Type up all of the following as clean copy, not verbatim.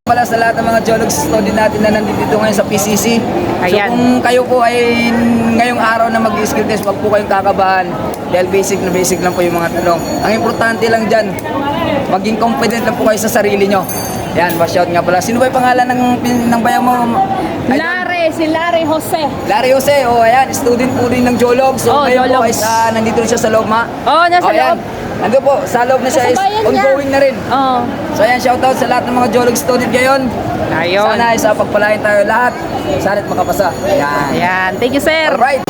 Pala sa lahat ng mga geologs student natin na nandito ngayon sa PCC. Ayan. So kung kayo po ay ngayong araw na mag-skill test, wag po kayong kakabahan. Dahil basic lang po yung mga tanong. Ang importante lang dyan, maging confident lang po kayo sa sarili nyo. Yan, shout nga pala. Sino ba yung pangalan ng bayan mo? Si Larry Jose. Larry Jose, ayan, student po rin ng geologs. So ngayon po geologs. ay nandito rin siya sa loob, ma. Nasa ayan. loob. Nandito po, sa loob na siya is Kasabayan ongoing niya. na rin. So ayan, shoutout sa lahat ng mga geologs student ngayon. Ayun. Sana ay sa pagpalain tayo lahat. Sana't makapasa. Ayan. Ayan. Thank you, sir. Alright.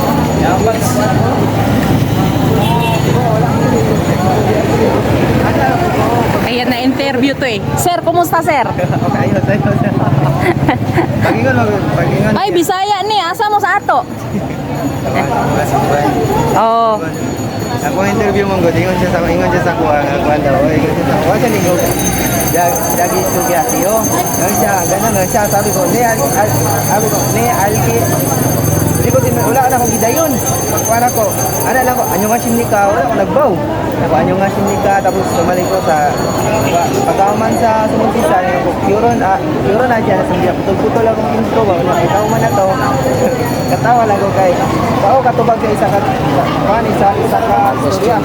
Ayan na interview to eh. Sir, kumusta, sir? Pagingon. Ay, Bisaya ni. Asa mo sa ato? Oo. Ako interview mo gud ingon siya sa kuha daw. Ingon siya sa kuha sa linggo. Dagi estudyasyo. Ganun siya sabi ko ni alki. Hindi ko din wala na akong gidayon. Pagkuha ko. Ano lang ko anyo nga sinika wala ko nagbaw. Ako anyo nga sinika tapos sumali ko sa pagkauman sa sumumpisa ko puron na siya sa dia putol-putol akong intro ba na ikaw man na to. Katawa lang ko kay kao katubag sa isa ka istorya.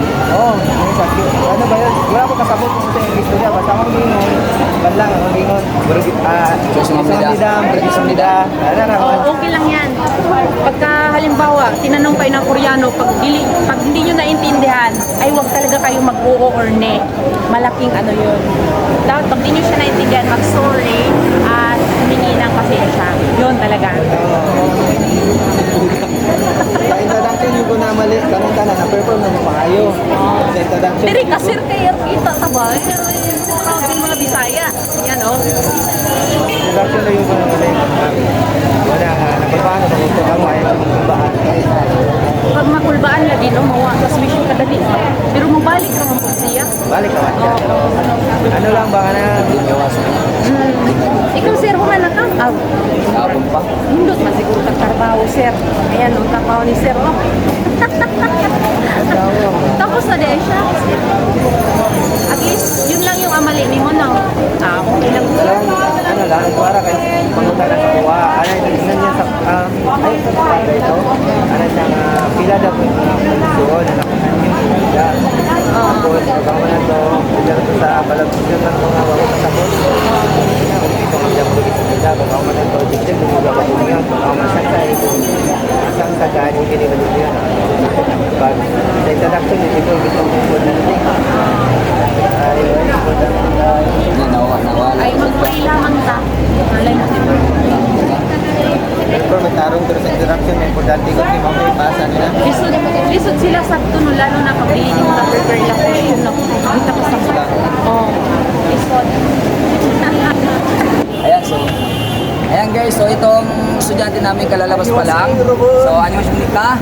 Ano ba yun? Wala ko kasabot kung sa istorya basta akong gingon. Badlang akong gingon. Okay lang yan. Pagka halimbawa, tinanong kayo ng Koreano, pag hindi nyo naintindihan, ay huwag talaga kayo mag-oo or ne. Malaking ano yun. Dapat pag hindi nyo siya naintindihan, mag-sorry at humingi ng pasensya. Yun talaga. Sa introduction yung ko na mali, kanong tanan na perform na mo maayo. Sa introduction. Diri ka sir kayo kita taba. Yung mga Bisaya. Yan oh. Introduction na yung ko na mali. Wala napapaano sa gusto ako ay kulbaan. Pag makulbaan lagi no, mawa. Tapos mission kadali. Pero mabalik ka mo siya. Balik ka siya. Ano lang ba na Ikaw sir, humana ka? Kapon pa. Hindot man siguro kagtrabaho sir. Ayan ang trabaho ni sir oh. Tapos na din siya. At least, yun lang yung amali ni mo no. Okay lang. ano lang, para kay pangutan na sa kuha. Ano yung niya sa ito. Ano siyang pila daw po doon. Tapos, pagkawa na to, pila sa balagpusin ng mga wawang kasabot. Ito ang dyan po ito. Pagkawa na to, dito yung mga wawang yan. Pagkawa na sa isang sa gani, kinilang yan. Sa introduction, dito yung bitong bukod na ito. Ay, mag-pray lamang ka. Malay mo diba? Pero may tarong pero sa introduction, may importante ko si Mama ipasa nila. Lisod sila sa tuno, lalo na pabili yung prepare lang ko yun. Nakita ko sa mga. Oo. Lisod. Ayan guys, so itong estudyante namin kalalabas pa lang. So ano yung sinika?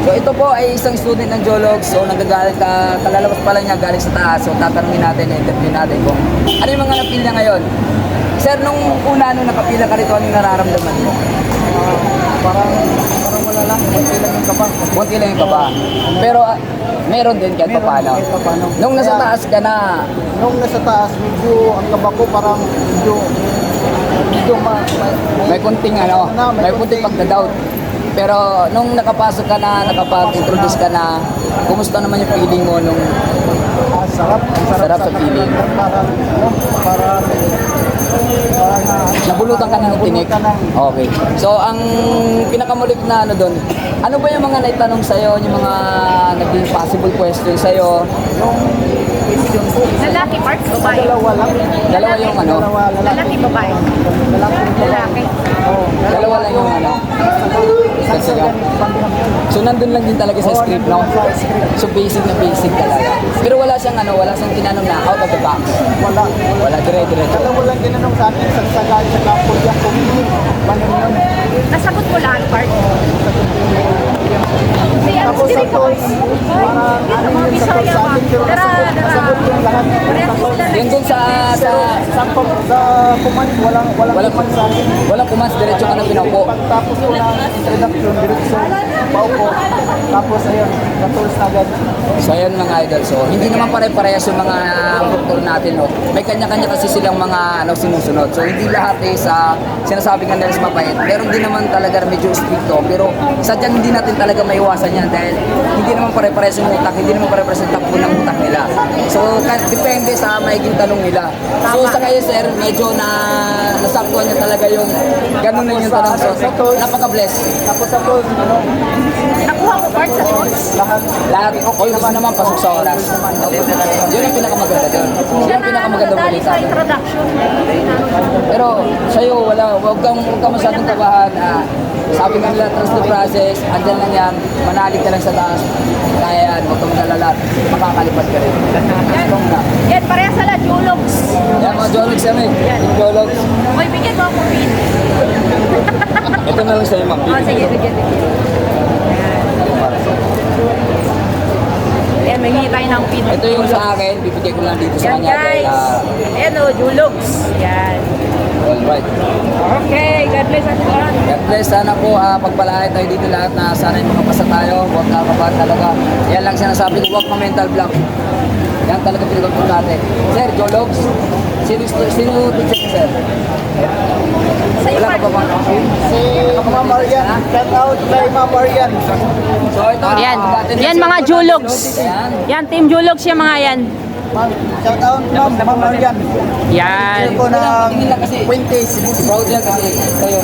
So ito po ay isang student ng geologs. So kalalabas pa lang niya galing sa taas. So tatanungin natin, interview natin kung ano yung mga napila ngayon. Sir, nung una nung nakapila ka rito, anong nararamdaman mo? Parang wala lang, konti lang yung kaba. Konti lang yung kaba. Pero meron din kahit paano. Nung nasa taas ka na, Nung nasa taas, medyo ang kaba ko parang medyo may kunting ano, may kunting pagda-doubt. Pero nung nakapasok ka na, nakapag-introduce ka na, kumusta naman yung feeling mo nung sarap. Sarap sa feeling. Parang nabulutan ka na ng tinik? Okay. So ang pinakamulit na ano doon, ano ba yung mga naitanong sa'yo, yung mga naging possible question sa'yo? Lalaki part, babae. Dalawa yung ano? Lalaki, babae. Lalaki. Dalawa lang yung ano? Kasi so nandun lang din talaga sa script, no? So basic na basic talaga. Pero wala siyang ano, wala siyang tinanong na out of the box. Wala, dire-diretso. Alam mo lang tinanong sa akin, sagsagan sa kapul yung kumili. Paano yun? Nasagot mo lahat part. Si Alex Tapos sa diri ka. tools, parang ano Mga yun sa tools Bisaya sa ba? atin, pero Dara, nasagot yung lahat. Parehas sila na. Yun dun sa Sa command, walang command sa akin. walang kumas, diretso ka na pinaupo. Pagtapos ko na introduction, diretso, paupo. Tapos ayun, sa tools na agad. So ayan mga idol, so hindi naman pare-parehas yung mga doktor natin, no? May kanya-kanya kasi silang mga sinusunod. So hindi lahat sa sinasabi nga nila sa mabait. Meron din naman talaga medyo stricto, pero sadyang hindi natin talaga maiwasan yan dahil hindi naman pare-parehas yung utak, hindi naman pare-parehas yung takbo ng utak nila. So depende sa maiging tanong nila. So sa kayo sir, medyo nasaktuhan niya talaga yung ganun na yung tanong. So napaka-bless. Tapos sa tools, ano, Nakuha ko part sa tools. lahat. Lahat, all gusto naman pasok sa oras. Yun ang pinakamaganda doon. Yun Siya ang na pinakamaganda nadali balita. sa introduction. Pero sa'yo, huwag kang masyadong kabahan. Sabi nga nila, trust the process, andyan lang yan, manalig ka lang sa taas. Kaya yan, huwag kang magalala, makakalipad ka rin. Strong na. Yan, parehas sila, Jologs. Yan mga Jologs yan eh. Yung Jologs. Uy, bigyan mo ako pin. Ito na lang sa'yo, ma'am. Oh, sige, sige, sige. Yan, may hingi tayo ng pin. Ito yung sa akin, bibigay ko lang dito sa Yan, kanya. guys. Ayan o, Jologs. Yan. Alright. Okay, God bless us all. God bless, sana po pagpalain tayo dito lahat na sana yung makapasa tayo, huwag kakabahan talaga. Yan lang sinasabi ko, huwag ma-mental block. Yan talaga pinagpapun natin. Sir, Jologs, sino teacher ka, sir? Wala ka ba bang Si Ma'am Marian, shout out kay Ma'am Marian. So ito, Yan. natin Yan si mga Sir Jologs. Yan. Yan, Team Jologs yung mga yan. Shout out Ma'am Marian. Yan. Ko ng Tingin lang kasi, Puentes. proud yan kasi kayo.